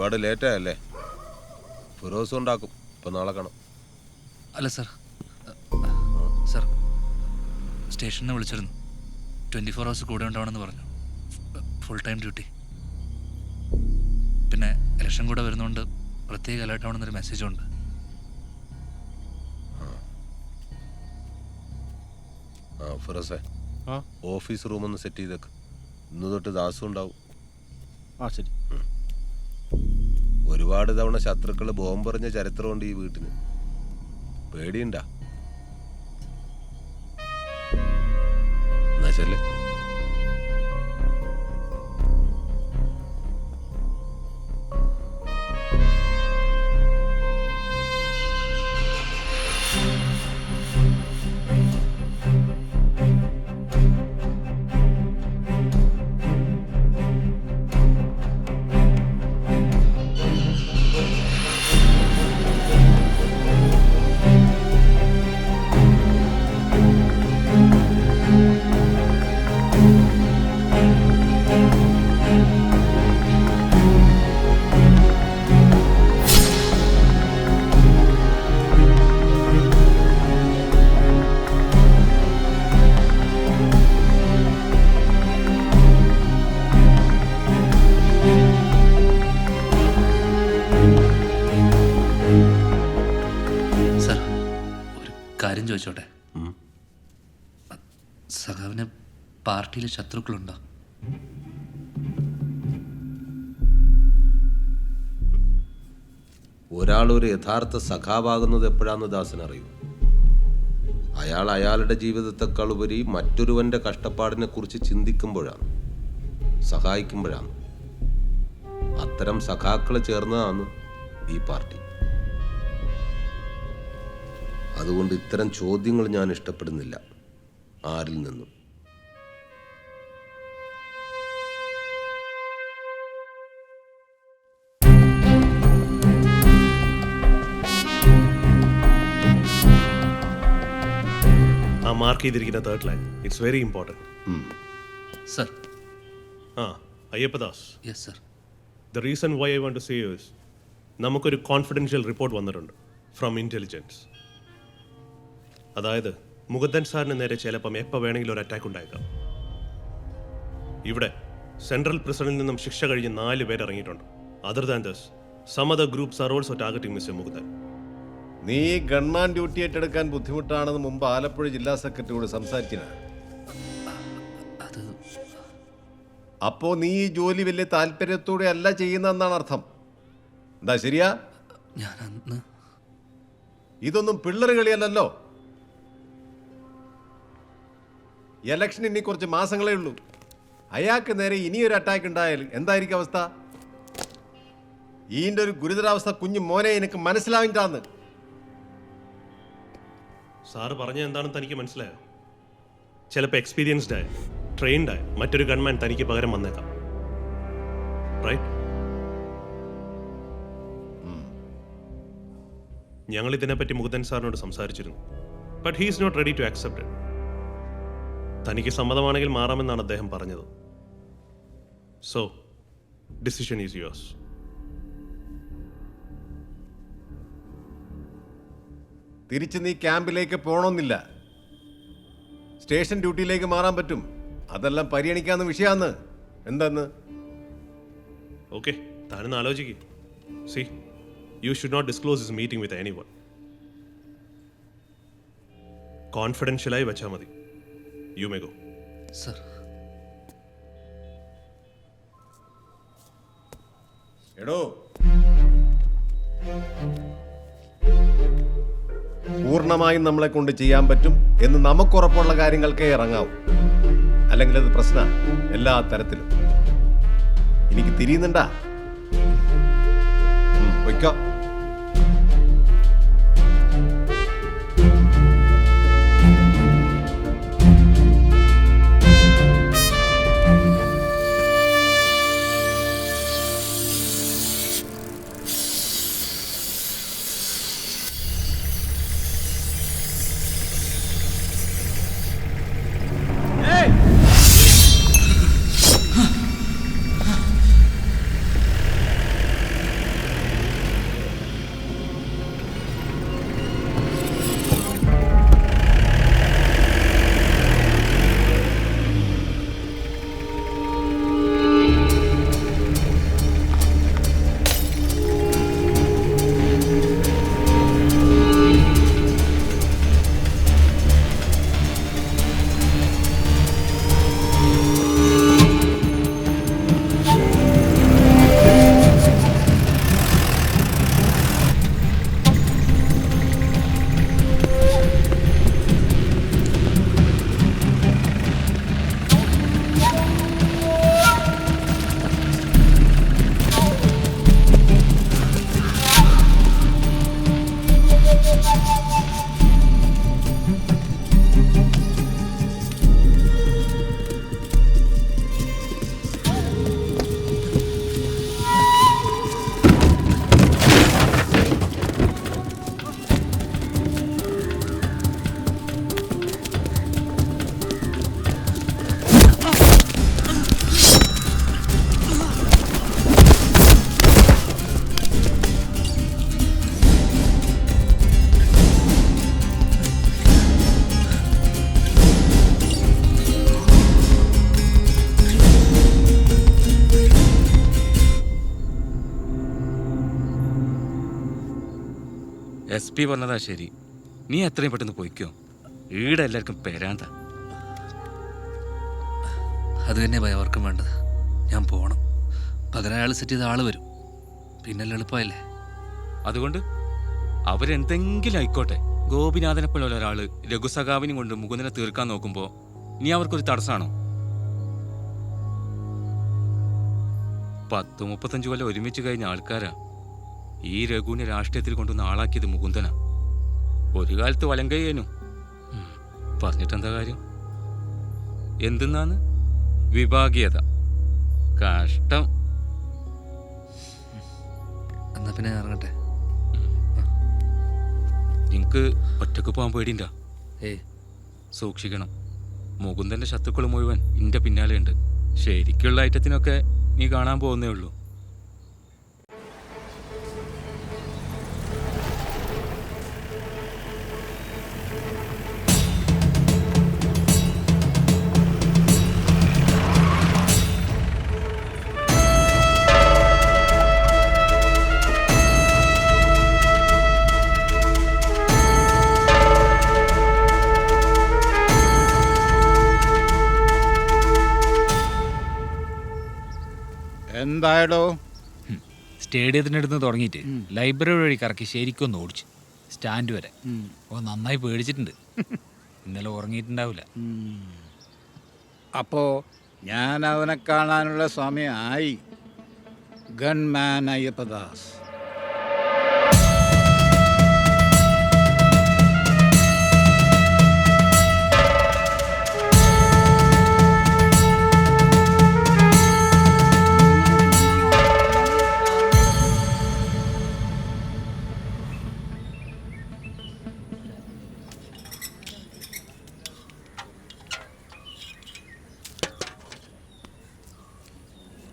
ഒരുപാട് ലേറ്റായല്ലേ? ഫിറോസ് ഉണ്ടാക്കും. ഇപ്പം നാളെ കാണാം. അല്ല സാർ, സാർ സ്റ്റേഷനിൽ വിളിച്ചിരുന്നു. 24 hours കൂടെ ഉണ്ടാവണമെന്ന് പറഞ്ഞു. Full time duty. പിന്നെ ഇലക്ഷൻ കൂടെ വരുന്നതുകൊണ്ട് പ്രത്യേക അലേർട്ട് ആവണമെന്നൊരു മെസ്സേജും ഉണ്ട്. ഫിറോസേ, ഓഫീസ് റൂമൊന്ന് സെറ്റ് ചെയ്തേക്ക്. ഇന്ന് തൊട്ട് ദാസും ഉണ്ടാവും. ശരി. ഒരുപാട് തവണ ശത്രുക്കൾ ബോംബെറിഞ്ഞ ചരിത്രമുണ്ട് ഈ വീട്ടിന്. പേടിയുണ്ടാ? എന്നാ ശരി. കാര്യം ചോദിച്ചോട്ടെ, സഖാവിന് പാർട്ടിയിൽ ശത്രുക്കളുണ്ടോ? ഒരാളൊരു യഥാർത്ഥ സഖാവാകുന്നത് എപ്പോഴാന്ന് ദാസൻ അറിയൂ. അയാൾ അയാളുടെ ജീവിതത്തെക്കാൾ ഉപരി മറ്റൊരുവന്റെ കഷ്ടപ്പാടിനെ കുറിച്ച് ചിന്തിക്കുമ്പോഴാണ്, സഹായിക്കുമ്പോഴാണ്. അത്തരം സഖാക്കൾ ചേർന്നതാണ് ഈ പാർട്ടി. അതുകൊണ്ട് ഇത്തരം ചോദ്യങ്ങൾ ഞാൻ ഇഷ്ടപ്പെടുന്നില്ല ആരിൽ നിന്നും. മാർക്ക് ചെയ്തിരിക്കുന്ന third line, it's very important. Sir. Ayyappadas. Yes sir. The reason why I want to say is, നമുക്കൊരു കോൺഫിഡൻഷ്യൽ റിപ്പോർട്ട് വന്നിട്ടുണ്ട് ഫ്രം ഇൻ്റലിജൻസ്. അതായത് മുകുന്ദൻ സാറിന് നേരെ ചിലപ്പം എപ്പോൾ വേണമെങ്കിലും ഒരു അറ്റാക്ക് ഉണ്ടായേക്കാം. ഇവിടെ സെൻട്രൽ പ്രിസണിൽ നിന്നും ശിക്ഷ കഴിഞ്ഞ് 4 പേർ ഇറങ്ങിയിട്ടുണ്ട്. Other than this, some other groups are also targeting mister Mukundan. നീ ഗൺമാൻ ഡ്യൂട്ടി ഏറ്റെടുക്കാൻ ബുദ്ധിമുട്ടാണെന്ന് മുമ്പ് ആലപ്പുഴ ജില്ലാ സെക്രട്ടറിയോട് സംസാരിച്ചില്ല? അപ്പോ നീ ഈ ജോലി വലിയ താല്പര്യത്തോടെ അല്ല ചെയ്യുന്നതെന്നാണ് അർത്ഥം. എന്താ ശരിയാ? ഇതൊന്നും പിള്ളേർ കളിയല്ലോ. ഇലക്ഷൻ ഇനി കുറച്ച് മാസങ്ങളേ ഉള്ളൂ. അയാൾക്ക് നേരെ ഇനിയൊരു അറ്റാക്ക് ഉണ്ടായാൽ എന്തായിരിക്കും അവസ്ഥ? ഈൻ്റെ ഒരു ഗുരുതരാവസ്ഥ കുഞ്ഞു മോനെ എനിക്ക് മനസ്സിലാവില്ലാന്ന്. സാറ് പറഞ്ഞ എന്താണെന്ന് തനിക്ക് മനസ്സിലായോ? ചിലപ്പോൾ എക്സ്പീരിയൻസ്ഡ് ആയ, ട്രെയിൻഡ് ആയ മറ്റൊരു ഗൺമാൻ തനിക്ക് പകരം വന്നേക്കാം. റൈറ്റ്? ഞങ്ങൾ ഇതിനെപ്പറ്റി മുകുന്ദൻ സാറിനോട് സംസാരിച്ചിരുന്നു. But he is not ready to accept it. തനിക്ക് സമ്മതമാണെങ്കിൽ മാറാമെന്നാണ് അദ്ദേഹം പറഞ്ഞത്. So decision is yours. തിരിച്ച് നീ ക്യാമ്പിലേക്ക് പോകണമെന്നില്ല. സ്റ്റേഷൻ ഡ്യൂട്ടിയിലേക്ക് മാറാൻ പറ്റും. അതെല്ലാം പരിഗണിക്കാവുന്ന വിഷയമാണ്. എന്താന്ന്? ഓക്കെ, താനൊന്ന് ആലോചിക്കുക. See, you should not disclose this meeting with anyone. കോൺഫിഡൻഷ്യലായി വെച്ചാൽ മതി. You may go. സർ. എടോ, പൂർണ്ണമായും നമ്മളെ കൊണ്ട് ചെയ്യാൻ പറ്റും എന്ന് നമുക്കുറപ്പുള്ള കാര്യങ്ങൾക്കേ ഇറങ്ങാവൂ. അല്ലെങ്കിൽ അത് പ്രശ്നമാണ് എല്ലാ തരത്തിലും. എനിക്ക് തിരിയുന്നുണ്ടാ? വയ്ക്കോ. കുട്ടി പറഞ്ഞതാ ശരി. നീ എത്രയും പെട്ടെന്ന് പോയിക്കോ. ഈടെ എല്ലാവർക്കും പെരാന്ത. അത് തന്നെ ഭയ അവർക്കും വേണ്ടത്. ഞാൻ പോകണം. പകരം അയാൾ സെറ്റ് ചെയ്ത ആള് വരും. പിന്നെല്ലാം എളുപ്പമല്ലേ. അതുകൊണ്ട് അവരെന്തെങ്കിലും ആയിക്കോട്ടെ. ഗോപിനാഥനെ പോലെ ഒരാള് രഘുസഖാവിനും കൊണ്ട് മുകുന്ദനെ തീർക്കാൻ നോക്കുമ്പോ നീ അവർക്കൊരു തടസ്സമാണോ? 10-35 കൊല്ലം ഒരുമിച്ച് കഴിഞ്ഞ ആൾക്കാരാ. ഈ രഘുവിനെ രാഷ്ട്രീയത്തിൽ കൊണ്ടുവന്ന് ആളാക്കിയത് മുകുന്ദനാ. ഒരു കാലത്ത് വലം കയ്യേനു. പറഞ്ഞിട്ടെന്താ കാര്യം? എന്തെന്നാണ് വിഭാഗീയത. കഷ്ടം. എന്നാ പിന്നെ ഞാൻ ഇറങ്ങട്ടെ. നിനക്ക് ഒറ്റക്ക് പോകാൻ പേടിണ്ടാ? ഏയ്, സൂക്ഷിക്കണം. മുകുന്ദന്റെ ശത്രുക്കൾ മുഴുവൻ നിന്റെ പിന്നാലെ ഉണ്ട്. ശരിക്കുള്ള ഐറ്റത്തിനൊക്കെ നീ കാണാൻ പോകുന്നേ ഉള്ളൂ. എന്തായടോ? സ്റ്റേഡിയത്തിൻ്റെ അടുത്ത് തുടങ്ങിയിട്ട് ലൈബ്രറി വഴി കറക്കി ശരിക്കും ഒന്ന് ഓടിച്ചു സ്റ്റാൻഡ് വരെ. ഓ നന്നായി പേടിച്ചിട്ടുണ്ട്. ഇന്നലെ ഉറങ്ങിയിട്ടുണ്ടാവില്ല. അപ്പോ ഞാൻ അവനെ കാണാനുള്ള സമയമായി. ഗൺമാൻ അയ്യപ്പദാസ്.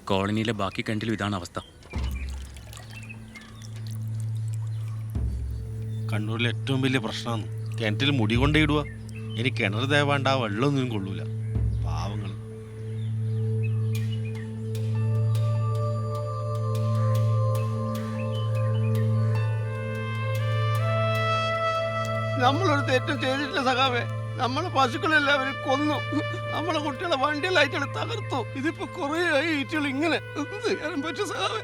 കോളനിയിലെ ബാക്കി കിണറ്റിലും ഇതാണ് അവസ്ഥ. കണ്ണൂരിലെ ഏറ്റവും വലിയ പ്രശ്നമാണ് കിണറ്റിൽ മുടി കൊണ്ടേയിടുക. ഇനി കിണർ തേവാണ്ട് ആ വെള്ളമൊന്നും കൊള്ളൂല. പാവങ്ങൾ. നമ്മളൊരു തെറ്റും ചെയ്തിട്ടില്ല സഖാവേ. നമ്മളെ പശുക്കളെല്ലാവരും കൊന്നു. നമ്മളെ കുട്ടികളെ വണ്ടിയിലായിട്ട് തകർത്തു. ഇതിപ്പോ കുറേ ആയി ഈറ്റുകൾ ഇങ്ങനെ. എന്ത് ചെയ്യാൻ പറ്റും സഖാവേ?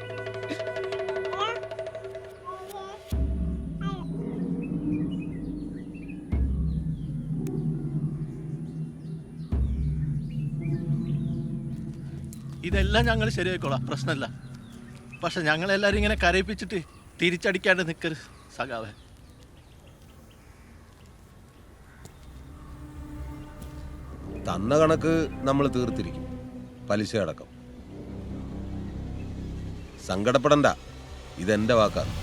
ഇതെല്ലാം ഞങ്ങൾ ശരിയായിക്കോളാം, പ്രശ്നമില്ല. പക്ഷെ ഞങ്ങളെല്ലാവരും ഇങ്ങനെ കരയിപ്പിച്ചിട്ട് തിരിച്ചടിക്കാണ്ട് നിൽക്കരുത് സഖാവേ. തന്ന കണക്ക് നമ്മൾ തീർത്തിരിക്കും, പലിശ അടക്കം. സങ്കടപ്പെടണ്ട, ഇതെന്റെ വാക്കാണ്.